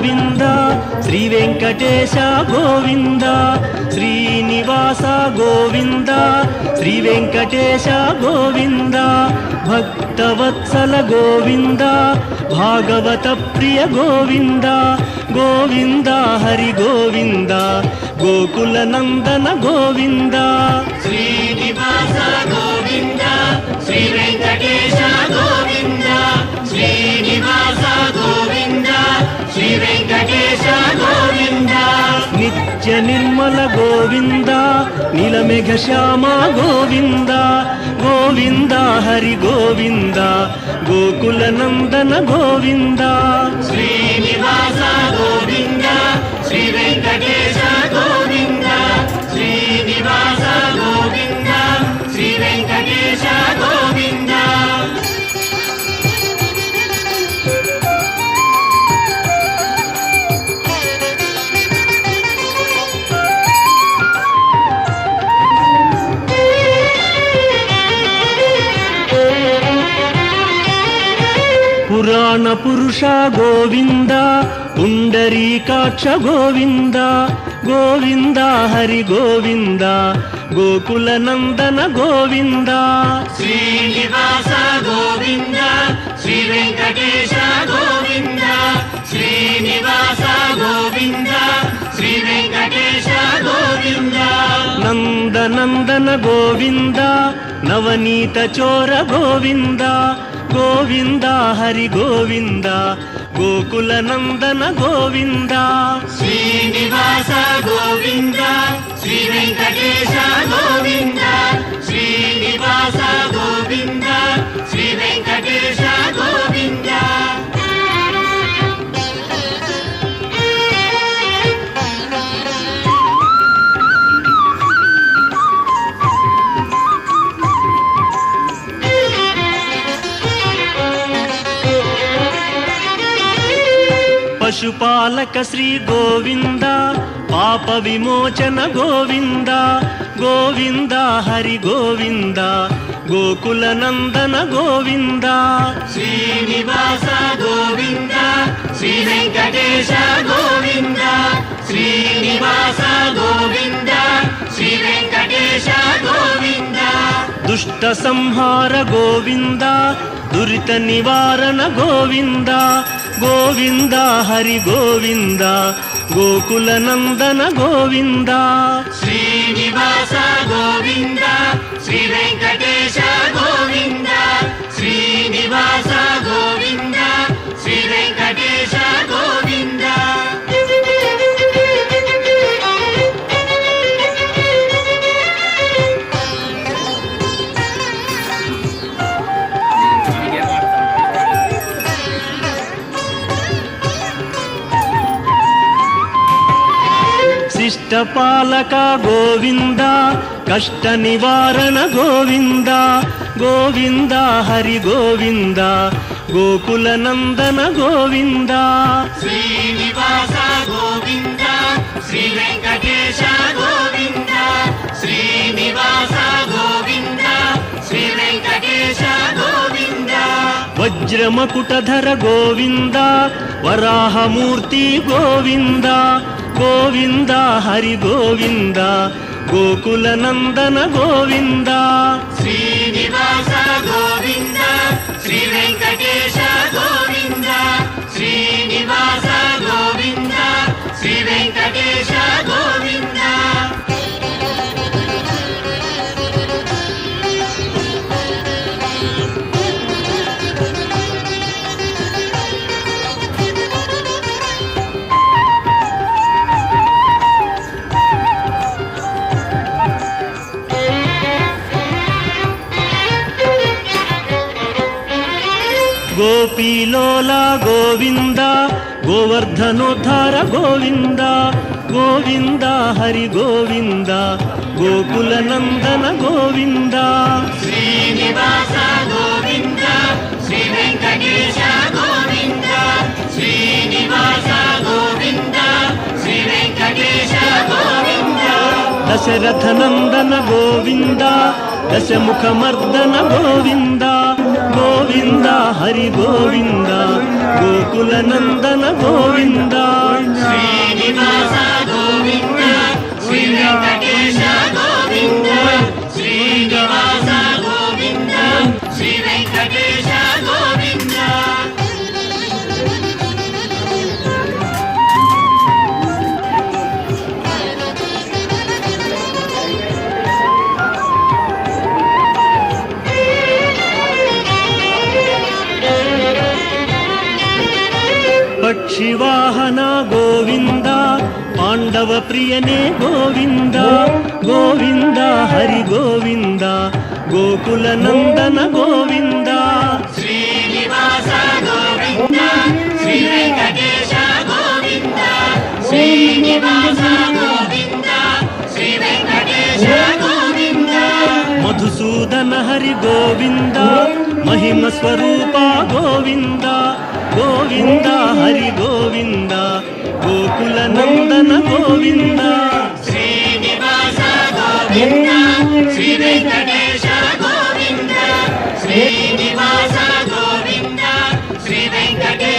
గోవింద శ్రీ వెంకటేశ గోవింద శ్రీనివాస గోవింద శ్రీ వెంకటేశ గోవింద భక్తవత్సల గోవింద భాగవత ప్రియ గోవింద గోవింద హరి గోవింద గోకుల నందన గోవింద శ్రీనివాస గోవింద శ్రీ వెంకటేశ గోవింద శ్రీనివాస గోవింద శ్రీ వెంకటేశ గోవింద నిత్య నిర్మల గోవింద నీలమేఘ శ్యామ గోవింద గోవింద హరి గోవింద గోకుల నందన గోవింద శ్రీనివాస గోవింద శ్రీ వెంకటేశ గోవింద శ్రీనివాస గోవింద శ్రీ వెంకటేశ గోవింద పురాణ పురుష గోవింద పుండరీకాక్ష గోవింద గోవింద హరి గోవింద గోకుల నందన గోవింద శ్రీనివాస గోవింద శ్రీ వెంకటేశ గోవింద శ్రీనివాస గోవింద శ్రీ వెంకటేశ గోవింద నందనందన గోవింద నవనీత చోర గోవింద గోవింద హరి గోవింద గోకుల నందన గోవింద శ్రీనివాస గోవింద శ్రీ వెంకటేశ గోవింద శ్రీనివాస గోవింద శ్రీ వెంకటేశ గోవింద పశుపాలక శ్రీ గోవింద పాప విమోచన గోవింద గోవింద హరి గోవింద గోకుల నందన గోవింద శ్రీనివాస గోవింద శ్రీ వెంకటేశ గోవింద శ్రీనివాస గోవింద శ్రీ వెంకటేశ గోవింద దుష్ట సంహార గోవింద దురిత నివారణ గోవింద గోవింద హరి గోవింద గోకుల నందన గోవింద శ్రీనివాస గోవింద శ్రీ వెంకటేశ గోవింద శ్రీనివాస గోవింద శ్రీ వెంకటేశ గోవింద శిష్టపాలక గోవింద కష్ట నివారణ గోవింద గోవింద హరి గోవింద గోకుల నందన గోవింద శ్రీనివాస గోవింద శ్రీ వెంకటేశ గోవింద శ్రీనివాస గోవింద శ్రీ వెంకటేశ గోవింద వజ్రమకుటధర గోవింద వరాహమూర్తి గోవింద గోవింద హరి గోవింద గోకుల నందన గోవింద శ్రీనివాస గోవింద శ్రీ వెంకటేశ గోవింద శ్రీనివాస గోవింద శ్రీ వెంకటేశ గోవింద గోపీలోల గోవింద గోవర్ధనోద్ధార గోవింద గోవింద హరి గోవింద గోకుల నందన గోవింద శ్రీనివాస గోవింద శ్రీ వెంకటేశ గోవింద శ్రీనివాస గోవింద శ్రీ వెంకటేశ గోవింద దశరథ నందన గోవింద దశముఖ మర్దన గోవింద ಗೋವಿಂದ ಹರಿ ಗೋವಿಂದ ಗೋಕುಲ ನಂದನ ಗೋವಿಂದ ಶ್ರೀನಿವಾಸ ಗೋವಿಂದ ಶ್ರೀ ವೆಂಕಟೇಶ ಗೋವಿಂದ ಶ್ರೀನಿವಾಸ ಗೋವಿಂದ ಶ್ರೀ ವೆಂಕಟೇಶ ಗೋವಿಂದ ಪಕ್ಷಿವಾಹನ ಗೋವಿಂದ ಪಾಂಡವ ಪ್ರಿಯನೇ ಗೋವಿಂದ ಗೋವಿಂದ ಹರಿ ಗೋವಿಂದ ಗೋಕುಲ ನಂದನ ಗೋವಿಂದ ಶ್ರೀನಿವಾಸ ಗೋವಿಂದ ಶ್ರೀ ವೆಂಕಟೇಶ ಗೋವಿಂದ ಶ್ರೀನಿವಾಸ ಗೋವಿಂದ ಶ್ರೀ ವೆಂಕಟೇಶ ಗೋವಿಂದ ಮಧುಸೂದನ ಹರಿ ಗೋವಿಂದ ಮಹಿಮ ಸ್ವರೂಪ ಗೋವಿಂದ ಗೋವಿಂದ ಹರಿ ಗೋವಿಂದ ಗೋಕುಲ ನಂದನ ಗೋವಿಂದ ಶ್ರೀನಿವಾಸ ಗೋವಿಂದ ಶ್ರೀ ವೆಂಕಟೇಶ ಗೋವಿಂದ ಶ್ರೀನಿವಾಸ ಗೋವಿಂದ ಶ್ರೀ ವೆಂಕಟೇಶ